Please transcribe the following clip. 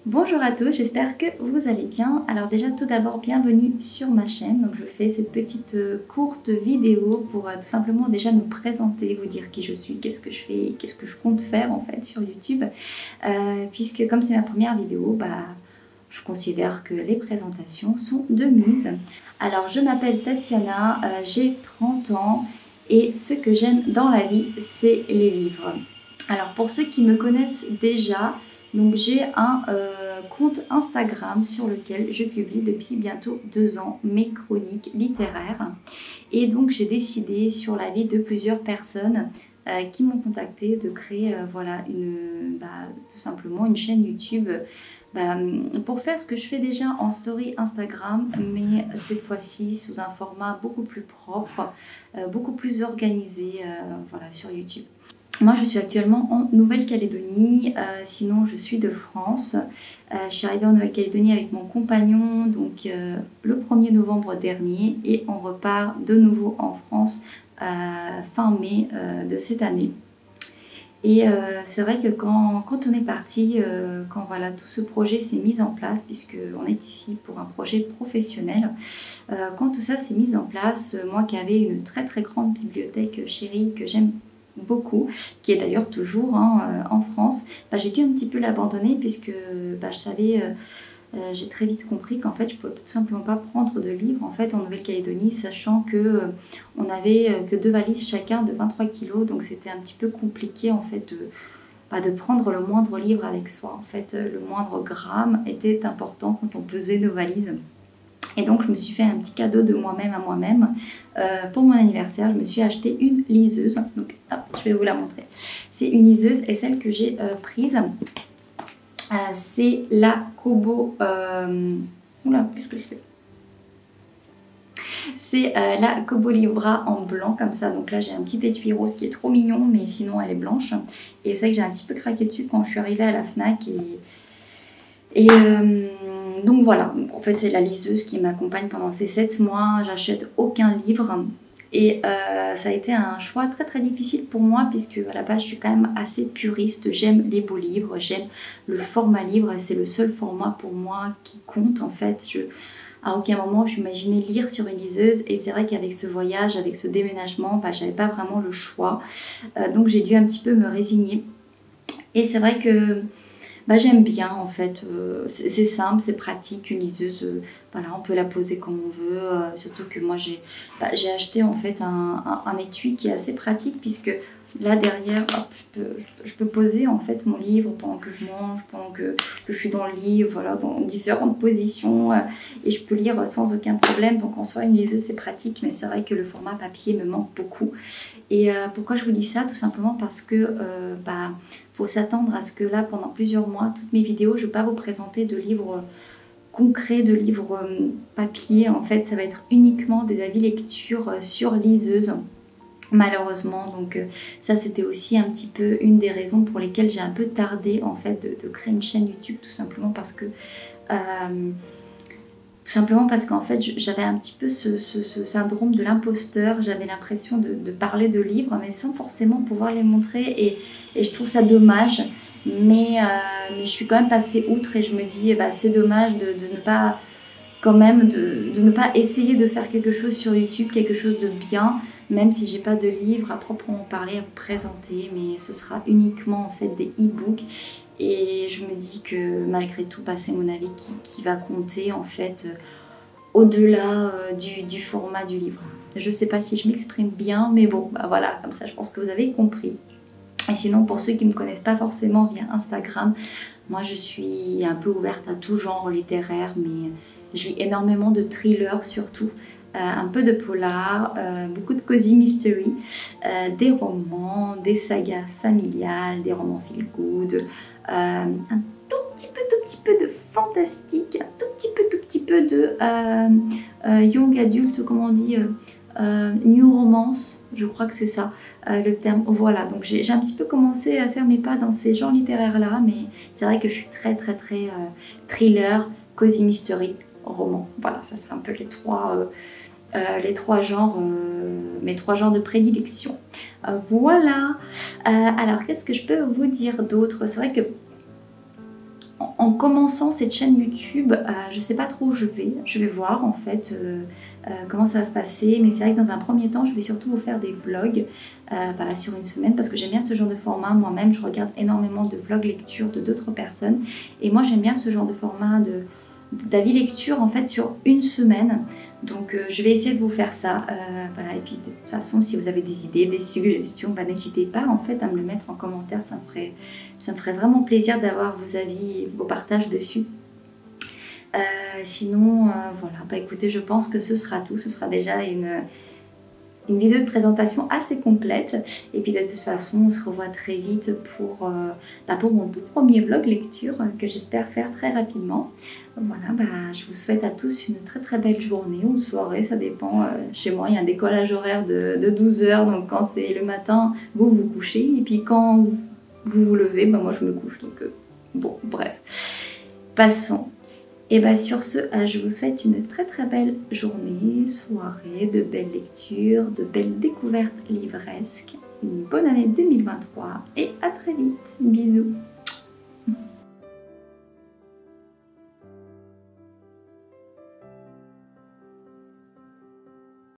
Bonjour à tous, j'espère que vous allez bien. Alors déjà tout d'abord bienvenue sur ma chaîne. Donc je fais cette petite courte vidéo pour tout simplement déjà me présenter, vous dire qui je suis, qu'est-ce que je fais, qu'est-ce que je compte faire en fait sur YouTube. Puisque comme c'est ma première vidéo, je considère que les présentations sont de mise. Alors je m'appelle Tatiana, j'ai 30 ans et ce que j'aime dans la vie c'est les livres. Alors pour ceux qui me connaissent déjà, donc j'ai un compte Instagram sur lequel je publie depuis bientôt 2 ans mes chroniques littéraires. Et donc j'ai décidé sur l'avis de plusieurs personnes qui m'ont contacté de créer tout simplement une chaîne YouTube pour faire ce que je fais déjà en story Instagram, mais cette fois-ci sous un format beaucoup plus propre, beaucoup plus organisé sur YouTube. Moi, je suis actuellement en Nouvelle-Calédonie, sinon je suis de France. Je suis arrivée en Nouvelle-Calédonie avec mon compagnon le 1er novembre dernier et on repart de nouveau en France fin mai de cette année. Et c'est vrai que quand on est parti, quand tout ce projet s'est mis en place, puisqu'on est ici pour un projet professionnel, quand tout ça s'est mis en place, moi qui avais une très très grande bibliothèque chérie que j'aime beaucoup, qui est d'ailleurs toujours en France, j'ai dû un petit peu l'abandonner puisque je savais, j'ai très vite compris qu'en fait je ne pouvais tout simplement pas prendre de livres en fait en Nouvelle-Calédonie, sachant que on n'avait que 2 valises chacun de 23 kilos, donc c'était un petit peu compliqué en fait de prendre le moindre livre avec soi. En fait, le moindre gramme était important quand on pesait nos valises. Et donc je me suis fait un petit cadeau de moi-même à moi-même. Pour mon anniversaire, je me suis acheté une liseuse. Donc hop, je vais vous la montrer. C'est une liseuse et celle que j'ai prise, c'est la Kobo... Oula, qu'est-ce que je fais? C'est la Kobo Libra en blanc comme ça. Donc là j'ai un petit étui rose qui est trop mignon, mais sinon elle est blanche. Et c'est vrai que j'ai un petit peu craqué dessus quand je suis arrivée à la Fnac. Donc voilà, en fait c'est la liseuse qui m'accompagne pendant ces 7 mois, j'achète aucun livre et ça a été un choix très très difficile pour moi puisque à la base je suis quand même assez puriste, j'aime les beaux livres, j'aime le format livre et c'est le seul format pour moi qui compte en fait. À aucun moment je m'imaginais lire sur une liseuse et c'est vrai qu'avec ce voyage, avec ce déménagement, j'avais pas vraiment le choix, donc j'ai dû un petit peu me résigner et c'est vrai que j'aime bien en fait, c'est simple, c'est pratique, une liseuse, on peut la poser comme on veut, surtout que moi j'ai acheté en fait un étui qui est assez pratique puisque là derrière, hop, je peux poser en fait mon livre pendant que je mange, pendant que je suis dans le lit, voilà, dans différentes positions et je peux lire sans aucun problème. Donc en soi une liseuse c'est pratique, mais c'est vrai que le format papier me manque beaucoup. Et pourquoi je vous dis ça? Tout simplement parce que faut s'attendre à ce que là pendant plusieurs mois, toutes mes vidéos, je ne vais pas vous présenter de livres concrets, de livres papier. En fait ça va être uniquement des avis lecture sur liseuse, malheureusement. Donc ça c'était aussi un petit peu une des raisons pour lesquelles j'ai un peu tardé en fait de créer une chaîne YouTube, tout simplement parce que qu'en fait j'avais un petit peu ce syndrome de l'imposteur. J'avais l'impression de parler de livres mais sans forcément pouvoir les montrer et je trouve ça dommage, mais je suis quand même passée outre et je me dis c'est dommage de ne pas quand même de ne pas essayer de faire quelque chose sur YouTube, quelque chose de bien, même si j'ai pas de livre à proprement parler à vous présenter, mais ce sera uniquement en fait des e-books. Et je me dis que malgré tout, c'est mon avis qui va compter en fait au-delà du format du livre. Je sais pas si je m'exprime bien, mais bon, voilà, comme ça je pense que vous avez compris. Et sinon, pour ceux qui ne me connaissent pas forcément via Instagram, moi je suis un peu ouverte à tout genre littéraire, mais je lis énormément de thrillers surtout, un peu de polar, beaucoup de cozy mystery, des romans, des sagas familiales, des romans feel good, un tout petit peu de fantastique, un tout petit peu de young adult, comment on dit, new romance, je crois que c'est ça le terme. Voilà, donc j'ai un petit peu commencé à faire mes pas dans ces genres littéraires là, mais c'est vrai que je suis très thriller, cozy mystery, roman. Voilà, ça sera un peu les trois genres, mes 3 genres de prédilection. Voilà. Alors qu'est-ce que je peux vous dire d'autre? C'est vrai que en commençant cette chaîne YouTube, je sais pas trop où je vais voir en fait comment ça va se passer, mais c'est vrai que dans un premier temps je vais surtout vous faire des vlogs voilà, sur une semaine, parce que j'aime bien ce genre de format. Moi-même je regarde énormément de vlogs lecture de d'autres personnes, et moi j'aime bien ce genre de format d'avis lecture en fait sur une semaine. Donc je vais essayer de vous faire ça, voilà. Et puis de toute façon, si vous avez des idées, des suggestions, bah, n'hésitez pas en fait à me le mettre en commentaire, ça me ferait vraiment plaisir d'avoir vos avis, vos partages dessus. Sinon voilà, bah écoutez, je pense que ce sera tout. Ce sera déjà une vidéo de présentation assez complète, et puis de toute façon on se revoit très vite pour mon tout premier vlog lecture que j'espère faire très rapidement. Voilà, bah, je vous souhaite à tous une très très belle journée ou soirée, ça dépend. Chez moi il y a un décollage horaire de 12 heures, donc quand c'est le matin vous vous couchez, et puis quand vous vous levez, bah, moi je me couche, donc bon bref, passons. Et bien sur ce, je vous souhaite une très très belle journée, soirée, de belles lectures, de belles découvertes livresques, une bonne année 2023 et à très vite. Bisous.